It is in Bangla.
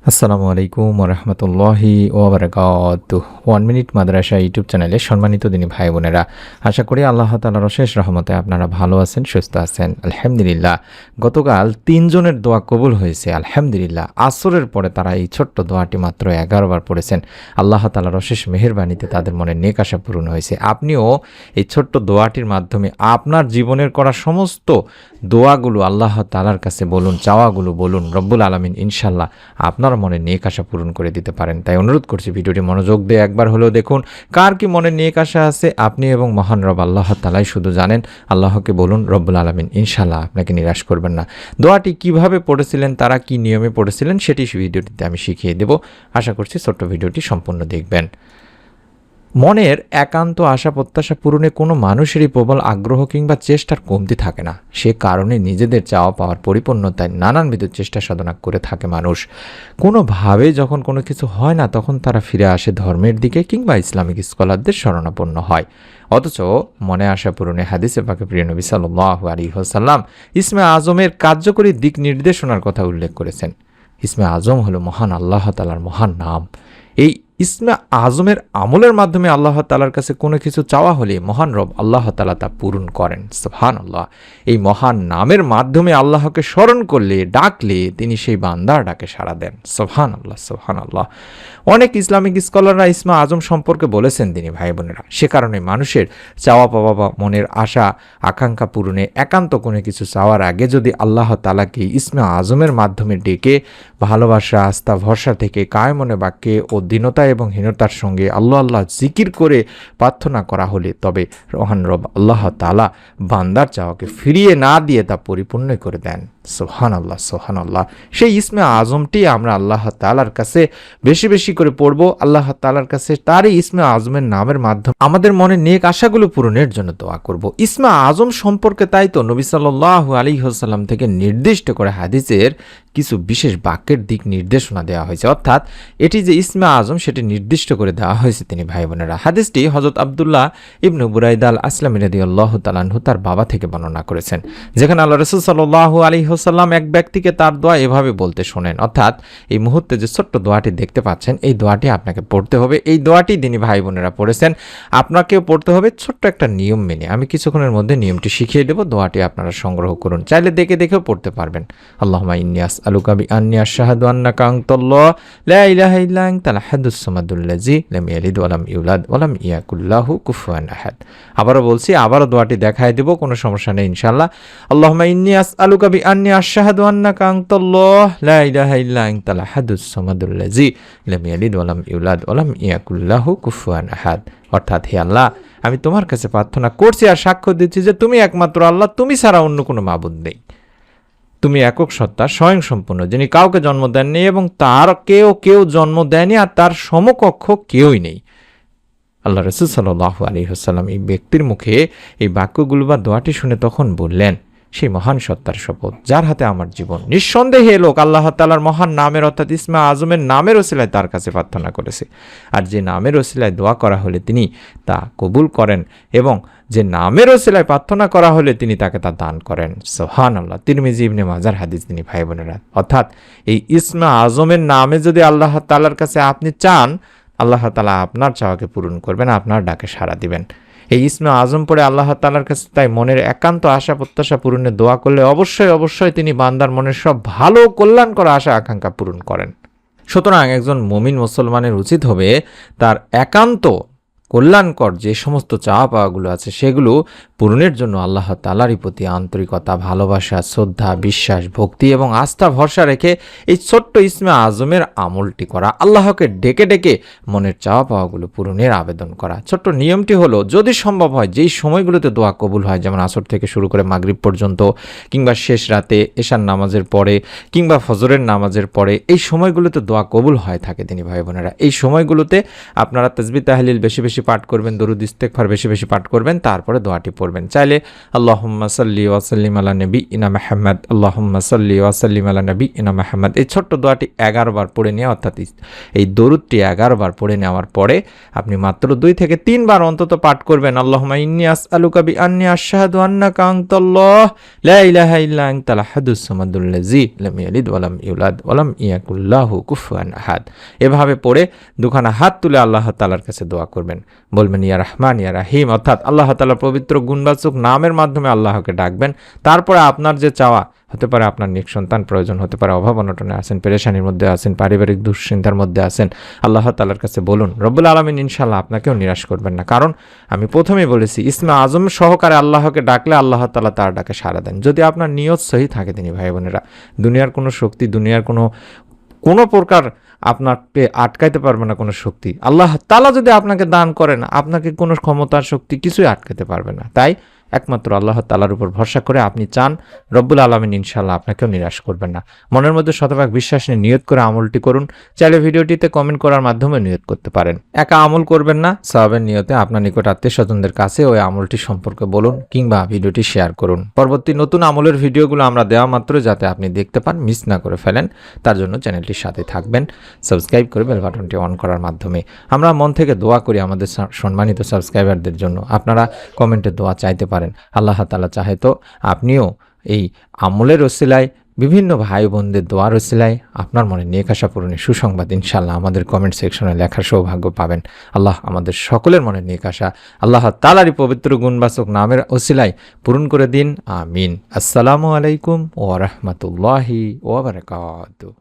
আসসালামু আলাইকুম রহমতুল্লাহি ওবরাকাতুহ। 1 মিনিট মাদ্রাসা ইউটিউব চ্যানেলে সম্মানিত দিনী ভাই বোনেরা, আশা করি আল্লাহ তাআলার অশেষ রহমতে আপনারা ভালো আছেন, সুস্থ আছেন। আলহামদুলিল্লাহ, গতকাল 3 জনের দোয়া কবুল হয়েছে আলহামদুলিল্লাহ। আসরের পরে তারা এই ছোট্ট দোয়াটি মাত্র 11 বার পড়েছেন। আল্লাহ তাআলার অশেষ মেহেরবানিতে তাদের মনে নেক আশা পূরণ হয়েছে। আপনিও এই ছোট্ট দোয়াটির মাধ্যমে আপনার জীবনের করা সমস্ত দোয়াগুলো আল্লাহ তাআলার কাছে বলুন, চাওয়াগুলো বলুন, রব্বুল আলামিন ইনশাল্লাহ আপনার মনে নেক আশা পূরণ করে দিতে পারেন। তাই অনুরোধ করছি, ভিডিওটি মনোযোগ দিয়ে একবার হলেও দেখুন। কার কি মনে নেক আশা আছে আপনি এবং মহান রব আল্লাহ তাআলাই শুধু জানেন। আল্লাহকে বলুন, রব্বুল আলামিন ইনশাল্লাহ আপনাকে নিরাশ করবেন না। দোয়াটি কিভাবে পড়েছিলেন, তারা কি নিয়মে পড়েছিলেন, সেটি ভিডিওটিতে আমি শিখিয়ে দেব। আশা করছি ছোট্ট ভিডিওটি সম্পূর্ণ দেখবেন। মনের একান্ত আশা প্রত্যাশা পূরণে কোনো মানুষেরই প্রবল আগ্রহ কিংবা চেষ্টার কমতি থাকে না। সে কারণে নিজেদের চাওয়া পাওয়ার পরিপূর্ণতায় নানানবিধ চেষ্টা সাধনা করে থাকে মানুষ। কোনোভাবে যখন কোনো কিছু হয় না, তখন তারা ফিরে আসে ধর্মের দিকে কিংবা ইসলামিক স্কলারদের শরণাপন্ন হয়। অথচ মনে আশা পূরণে হাদিসে পাকে প্রিয় নবী সাল্লাল্লাহু আলাইহি ওয়াসাল্লাম ইসমে আজমের কার্যকরী দিক নির্দেশনার কথা উল্লেখ করেছেন। ইসমে আজম হলো মহান আল্লাহ তাআলার মহান নাম। এই ইসমে আজমের আমলের মাধ্যমে আল্লাহ তাআলার কাছে কোনো কিছু চাওয়া হলে মহান রব আল্লাহ তাআলা তা পূরণ করেন। সুবহানাল্লাহ। এই মহান নামের মাধ্যমে আল্লাহকে স্মরণ করলে, ডাকলে তিনি সেই বান্দার ডাকে সাড়া দেন। সুবহানাল্লাহ, সুবহানাল্লাহ। অনেক ইসলামিক স্কলাররা ইসমে আজম সম্পর্কে বলেছেন তিনি ভাই বোনেরা। সে কারণে মানুষের চাওয়া পাওয়া বা মনের আশা আকাঙ্ক্ষা পূরণে একান্ত কোনো কিছু চাওয়ার আগে যদি আল্লাহ তাআলাকে ইসমে আজমের মাধ্যমে ডেকে ভালোবাসা, আস্থা, ভরসা থেকে কায়মনে বাক্যে ও দীনতা এবং হীনতার সঙ্গে আল্লাহ আল্লাহ জিকির করে প্রার্থনা করা হলে তবে রহান রব আল্লাহ তাআলা বান্দার চাওয়াকে ফিরিয়ে না দিয়ে তা পরিপূর্ণ করে দেন। সুবহানাল্লাহ, সুবহানাল্লাহ। সেই ইসমে আজমটি আমরা আল্লাহ তাআলার কাছে বেশি বেশি করে পড়ব। আল্লাহ তাআলার কাছে তারই ইসমে আজমের নামের মাধ্যমে আমাদের মনে নেক আশাগুলো পূরণের জন্য দোয়া করব। ইসমে আজম সম্পর্কে তাই তো নবী সাল্লাল্লাহু আলাইহি ওয়াসাল্লাম থেকে নির্দিষ্ট করে হাদিসের কিছু বিশেষ বাক্যের দিক নির্দেশনা দেওয়া হয়েছে। অর্থাৎ এটি যে ইসমে আজম সেটি নির্দিষ্ট করে দেওয়া হয়েছে তিনি ভাই বোনেরা। হাদিসটি হযরত আব্দুল্লাহ ইবনে বুরাইদা আল আসলামী রাদিয়াল্লাহু তাআলা আনহু তার বাবা থেকে বর্ণনা করেছেন, যেখানে আল্লাহ রাসূল সাল্লাল্লাহু আলাইহি ওয়াসাল্লাম এক ব্যক্তিকে তার দোয়া এভাবে বলতে শোনেন। অর্থাৎ এই মুহূর্তে যে ছোট্ট দোয়াটি দেখতে পাচ্ছেন, এই দোয়াটি আপনাকে পড়তে হবে। এই দোয়াটি তিনি ভাই বোনেরা পড়েছেন, আপনাকেও পড়তে হবে ছোট্ট একটা নিয়ম মেনে। আমি কিছুক্ষণের মধ্যে নিয়মটি শিখিয়ে দেব, দোয়াটি আপনারা সংগ্রহ করুন, চাইলে দেখে দেখেও পড়তে পারবেন। আল্লাহুম্মা ইন্নী আসআলুকা বিআন্নী আশহাদু আন্নাকা আনতাল্লাহ লা ইলাহা ইল্লা আনতাল আহাদুস সামাদুল্লাযী লাম ইয়ালিদ ওয়া লাম ইউলাদ ওয়া লাম ইয়াকুল লাহু কুফুয়ান আহাদ। আবারও বলছি, আবারও দোয়াটি দেখায় দেব, কোনো সমস্যা নেই ইনশাআল্লাহ। আল্লাহুম্মা ইন্নী আসআলুকা বিআন্নী আশহাদু আন্নাকা আনতাল্লাহ লা ইলাহা ইল্লা আনতাল আহাদুস সামাদুল্লাযী লাম ইয়ালিদ ওয়া লাম ইউলাদ ওয়া লাম ইয়াকুল লাহু কুফুয়ান আহাদ। অর্থাৎ, হে আল্লাহ, আমি তোমার কাছে প্রার্থনা করছি আর সাক্ষ্য দিচ্ছি যে তুমি একমাত্র আল্লাহ, তুমি ছাড়া অন্য কোনো মাবুদ নেই। তুমি একক সত্তা, স্বয়ংসম্পূর্ণ, যিনি কাউকে জন্ম দেননি এবং তার কেউ জন্ম দেয়নি, আর তার সমকক্ষ কেউই নেই। আল্লাহ রাসূল সাল্লাল্লাহু আলাইহি ওয়াসাল্লাম এই ব্যক্তির মুখে এই বাক্যগুলো বা দোয়াটি শুনে তখন বললেন, সেই মহান সত্তার শপথ যার হাতে আমার জীবন, নিঃসন্দেহে লোক আল্লাহ তাআলার মহান নামের অর্থাৎ ইসমে আজমের নামের ওসিলায় তার কাছে প্রার্থনা করেছে। আর যে নামের ওসিলায় দোয়া করা হলে তিনি তা কবুল করেন, এবং যে নামের ওসিলায় প্রার্থনা করা হলে তিনি তাকে তা দান করেন। সুবহানাল্লাহ। তিরমিজি ইবনে মাজার হাদিস তিনি ভাই বোনেরা। অর্থাৎ এই ইসমে আজমের নামে যদি আল্লাহ তাআলার কাছে আপনি চান, আল্লাহ তাআলা আপনার চাওয়াকে পূরণ করবেন, আপনার ডাকে সাড়া দিবেন। এই ইসমে আজম পড়ে আল্লাহ তাআলার কাছে তাই মনের একান্ত আশা প্রত্যাশা পূরণে দোয়া করলে অবশ্যই তিনি বান্দার মনের সব ভালো কল্যাণ করা আশা আকাঙ্ক্ষা পূরণ করেন। সুতরাং একজন মুমিন মুসলমানের উচিত হবে তার একান্ত কল্যাণকর যে সমস্ত চাওয়া পাওয়াগুলো আছে সেগুলো পূরণের জন্য আল্লাহ তাআলারই প্রতি আন্তরিকতা, ভালোবাসা, শ্রদ্ধা, বিশ্বাস, ভক্তি এবং আস্থা ভরসা রেখে এই ছোট্ট ইসমে আজমের আমলটি করা, আল্লাহকে ডেকে ডেকে মনের চাওয়া পাওয়াগুলো পূরণের আবেদন করা। ছোট্ট নিয়মটি হলো, যদি সম্ভব হয় যেই সময়গুলোতে দোয়া কবুল হয়, যেমন আসর থেকে শুরু করে মাগরিব পর্যন্ত, কিংবা শেষ রাতে এশার নামাজের পরে, কিংবা ফজরের নামাজের পরে, এই সময়গুলোতে দোয়া কবুল হয় থাকে তিনি ভাই বোনেরা। এই সময়গুলোতে আপনারা তাসবিহ তাহলিল বেশি বেশি বেশি পাঠ করবেন, দরুদ ইস্তেগফার বেশি বেশি পাঠ করবেন, তারপরে দোয়াটি পড়বেন। চাইলে আল্লাহুম্মা সাল্লি ওয়া সাল্লিম আলা নাবিয়িনা মুহাম্মদ, আল্লাহুম্মা সাল্লি ওয়া সাল্লিম আলা নাবিয়িনা মুহাম্মদ, এই ছোট্ট দোয়াটি 11 বার পড়ে নিয়ে, অর্থাৎ এই দরুদটি 11 বার পড়ে নেওয়ার পরে আপনি মাত্র 2 থেকে 3 বার অন্তত পাঠ করবেন। আল্লাহুম্মা ইন্নী আসআলুকা বিআন্নী আশহাদু আন্নাকা আনতাল্লাহ লা ইলাহা ইল্লা আনতাল আহাদুস সামাদুল্লাযী লাম ইয়ালিদ ওয়া লাম ইউলাদ ওয়া লাম ইয়াকুল লাহু কুফুয়ান আহাদ। এভাবে পড়ে দুখানা হাত তুলে আল্লাহ তাআলার কাছে দোয়া করবেন। বলবেন ইয়া রহমান ইয়া রাহিম, অর্থাৎ আল্লাহ তাআলার পবিত্র গুণবাচক নামের মাধ্যমে আল্লাহকে ডাকবেন। তারপরে আপনার যে চাওয়া, হতে পারে আপনার নেক সন্তান প্রয়োজন, হতে পারে অভাব অনটনে আছেন, পেরেশানির মধ্যে আছেন, পারিবারিক দুশ্চিন্তার মধ্যে আছেন, আল্লাহ তাআলার কাছে বলুন। রব্বুল আলামিন ইনশাআল্লাহ আপনাকেও নিরাশ করবেন না। কারণ আমি প্রথমেই বলেছি, ইসমে আজম সহকারে আল্লাহকে ডাকলে আল্লাহ তাআলা তার ডাকে সাড়া দেন, যদি আপনার নিয়ত সহি থাকে। তিনি ভাই বোনেরা, দুনিয়ার কোনো শক্তি, দুনিয়ার কোনো প্রকার আপনাকে আটকাইতে পারবে না। কোনো শক্তি আল্লাহ তাআলা যদি আপনাকে দান করেন, আপনাকে কোনো ক্ষমতার শক্তি কিছুই আটকাতে পারবে না। তাই একমাত্র আল্লাহ তাআলার উপর ভরসা করে আপনি চান, রব্বুল আলামিন ইনশাআল্লাহ আপনাকেও নিরাশ করবেন না। মনের মধ্যে শতভাগ বিশ্বাস নিয়ে নিয়ত করে আমলটি করুন। চাইলে ভিডিওটিতে কমেন্ট করার মাধ্যমে নিয়ত করতে পারেন। একা আমল করবেন না, সওয়াবের নিয়তে আপনার নিকট আত্মীয় স্বজনদের কাছে ওই আমলটি সম্পর্কে বলুন কিংবা ভিডিওটি শেয়ার করুন। পরবর্তী নতুন আমলের ভিডিওগুলো আমরা দেওয়া মাত্র যাতে আপনি দেখতে পান, মিস না করে ফেলেন, তার জন্য চ্যানেলটির সাথে থাকবেন, সাবস্ক্রাইব করে বেল বাটনটি অন করার মাধ্যমে। আমরা মন থেকে দোয়া করি আমাদের সম্মানিত সাবস্ক্রাইবারদের জন্য। আপনারা কমেন্টে দোয়া চাইতে পারেন। আল্লাহ তাআলা চাহে তো আপনিও এই আমলের ওসিলায়, বিভিন্ন ভাই বোনদের দোয়ার ওসিলায় আপনার মনে নেক আশা পূরণের সুসংবাদ ইনশাআল্লাহ আমাদের কমেন্ট সেকশনে লেখার সৌভাগ্য পাবেন। আল্লাহ আমাদের সকলের মনে নেক আশা আল্লাহ তাআলারই পবিত্র গুণবাচক নামের ওসিলায় পূরণ করে দিন। আমিন। আসসালামু আলাইকুম ওয়া রাহমাতুল্লাহি ওয়া বারাকাতুহু।